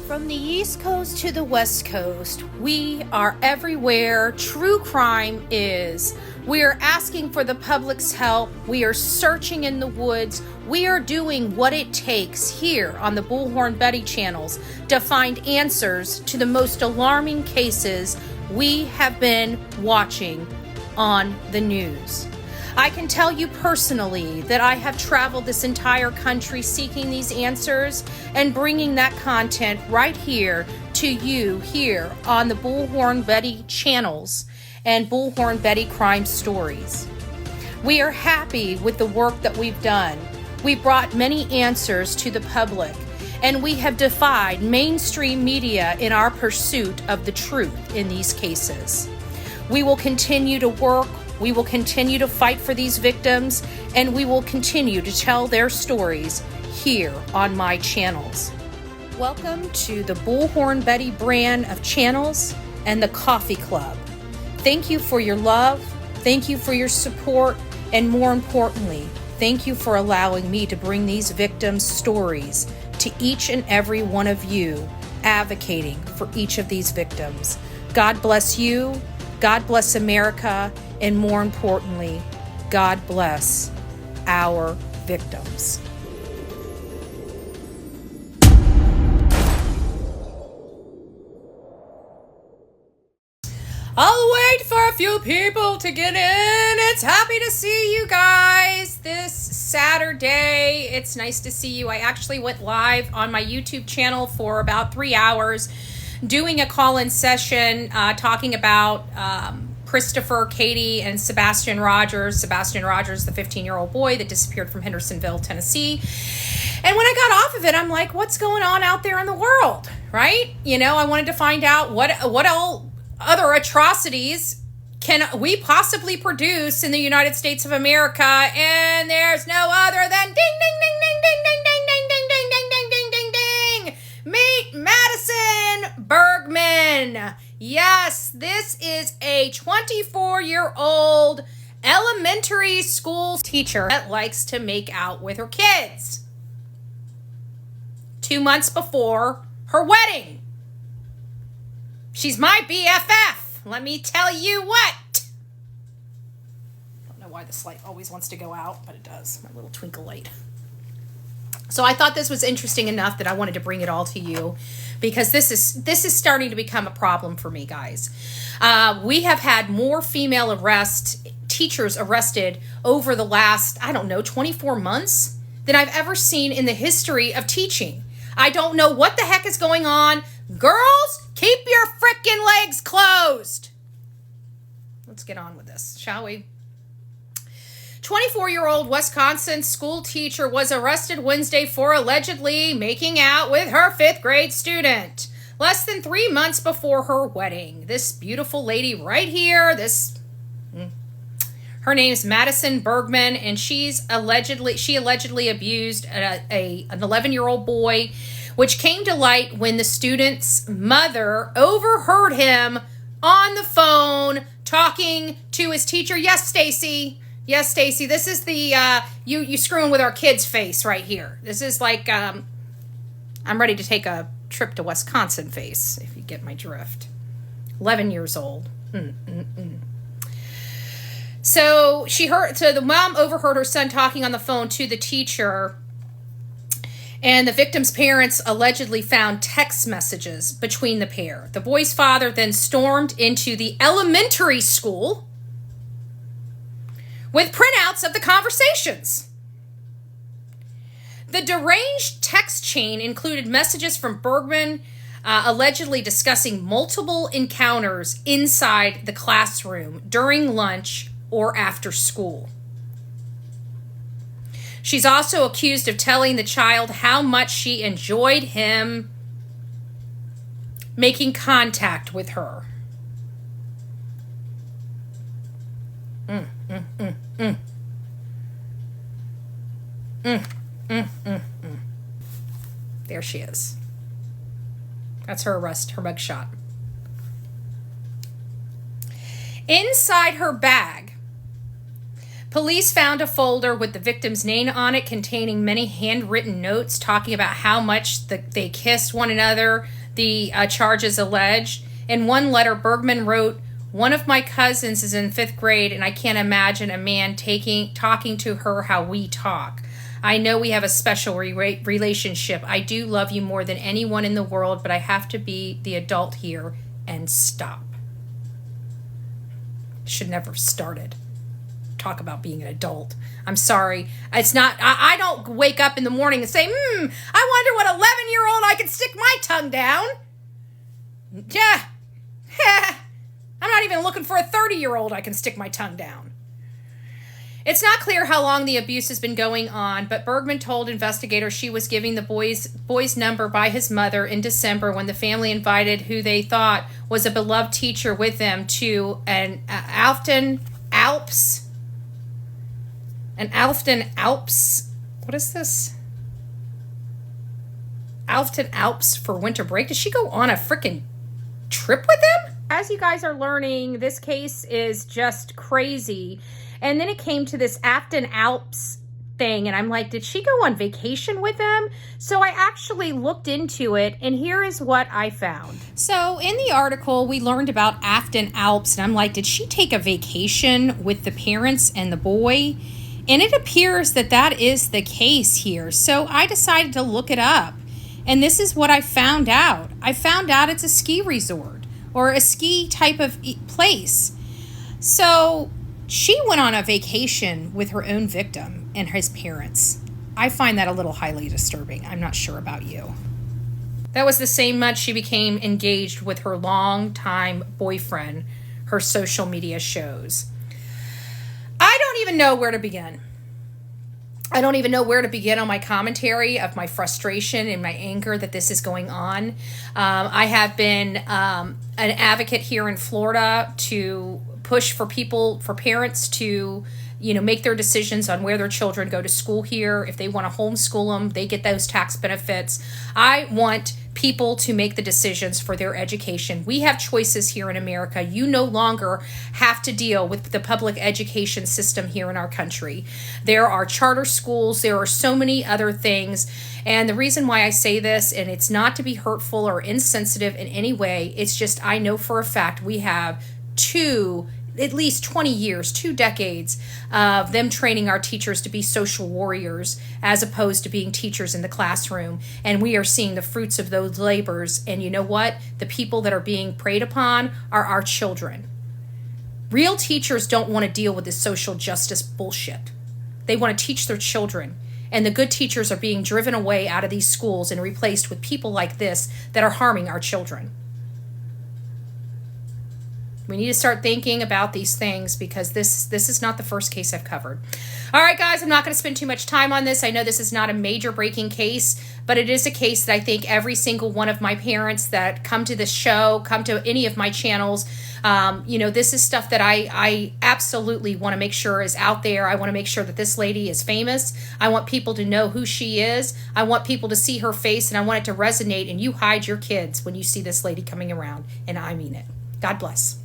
From the East Coast to the West Coast, we are everywhere true crime is. We are asking for the public's help. We are searching in the woods. We are doing what it takes here on the Bullhorn Betty channels to find answers to the most alarming cases we have been watching on the news. I can tell you personally that I have traveled this entire country seeking these answers and bringing that content right here to you here on the Bullhorn Betty channels and Bullhorn Betty crime stories. We are happy with the work that we've done. We brought many answers to the public, and we have defied mainstream media in our pursuit of the truth in these cases. We will continue to work. We will continue to fight for these victims, and we will continue to tell their stories here on my channels. Welcome to the Bullhorn Betty brand of channels and the Coffee Club. Thank you for your love, thank you for your support, and more importantly, thank you for allowing me to bring these victims' stories to each and every one of you, advocating for each of these victims. God bless you, God bless America, and more importantly, God bless our victims. I'll wait for a few people to get in. It's happy to see you guys this Saturday. It's nice to see you. I actually went live on my YouTube channel for about 3 hours doing a call-in session talking about Christopher, Katie, and Sebastian Rogers. Sebastian Rogers, the 15-year-old boy that disappeared from Hendersonville, Tennessee. And when I got off of it, I'm like, what's going on out there in the world, right? You know, I wanted to find out what all other atrocities can we possibly produce in the United States of America, and there's no other than ding, ding, ding, ding, ding, ding, ding, ding, ding, ding, ding, ding, ding, ding, ding. Meet Madison Bergman. Yes, this is a 24-year-old elementary school teacher that likes to make out with her kids 2 months before her wedding. She's my BFF. Let me tell you what. I don't know why this light always wants to go out, but it does. My little twinkle light. So I thought this was interesting enough that I wanted to bring it all to you, because this is starting to become a problem for me, guys. We have had more female teachers arrested over the last, 24 months than I've ever seen in the history of teaching. I don't know what the heck is going on. Girls, keep your frickin' legs closed. Let's get on with this, shall we? 24-year-old Wisconsin school teacher was arrested Wednesday for allegedly making out with her 5th grade student less than 3 months before her wedding. This beautiful lady right here, her name's Madison Bergman, and she allegedly abused an 11-year-old boy, which came to light when the student's mother overheard him on the phone talking to his teacher. Yes, Stacy. Yes, Stacy, this is the you screwing with our kid's face right here. This is like I'm ready to take a trip to Wisconsin face, if you get my drift. 11 years old. So the mom overheard her son talking on the phone to the teacher, and the victim's parents allegedly found text messages between the pair. The boy's father then stormed into the elementary school with printouts of the conversations. The deranged text chain included messages from Bergman allegedly discussing multiple encounters inside the classroom during lunch or after school. She's also accused of telling the child how much she enjoyed him making contact with her. There she is. That's her arrest, her mugshot. Inside her bag, police found a folder with the victim's name on it containing many handwritten notes talking about how much they kissed one another, the charges alleged. In one letter, Bergman wrote, "One of my cousins is in 5th grade, and I can't imagine a man talking to her how we talk. I know we have a special relationship. I do love you more than anyone in the world, but I have to be the adult here and stop." Should never have started. Talk about being an adult. I'm sorry. It's not, I don't wake up in the morning and say, I wonder what 11-year-old I can stick my tongue down. Yeah. I'm not even looking for a 30-year-old I can stick my tongue down. It's not clear how long the abuse has been going on, but Bergman told investigators she was giving the boy's number by his mother in December when the family invited who they thought was a beloved teacher with them to an Alfton Alps. What is this? Alfton Alps for winter break. Did she go on a freaking trip with them? As you guys are learning, this case is just crazy. And then it came to this Afton Alps thing, and I'm like, did she go on vacation with them? So I actually looked into it, and here is what I found. So in the article, we learned about Afton Alps, and I'm like, did she take a vacation with the parents and the boy? And it appears that that is the case here. So I decided to look it up, and this is what I found out. I found out it's a ski resort or a ski type of place. So she went on a vacation with her own victim and his parents. I find that a little highly disturbing. I'm not sure about you. That was the same month she became engaged with her longtime boyfriend, her social media shows. I don't even know where to begin. I don't even know where to begin on my commentary of my frustration and my anger that this is going on. I have been an advocate here in Florida to push for parents to, make their decisions on where their children go to school here. If they want to homeschool them, they get those tax benefits. I want people to make the decisions for their education. We have choices here in America. You no longer have to deal with the public education system here in our country. There are charter schools. There are so many other things. And the reason why I say this, and it's not to be hurtful or insensitive in any way, it's just I know for a fact we have at least 20 years, 2 decades of them training our teachers to be social warriors as opposed to being teachers in the classroom. And we are seeing the fruits of those labors. And you know what? The people that are being preyed upon are our children. Real teachers don't want to deal with this social justice bullshit. They want to teach their children. And the good teachers are being driven away out of these schools and replaced with people like this that are harming our children. We need to start thinking about these things because this is not the first case I've covered. All right, guys, I'm not going to spend too much time on this. I know this is not a major breaking case, but it is a case that I think every single one of my parents that come to this show, come to any of my channels, this is stuff that I absolutely want to make sure is out there. I want to make sure that this lady is famous. I want people to know who she is. I want people to see her face, and I want it to resonate, and you hide your kids when you see this lady coming around, and I mean it. God bless.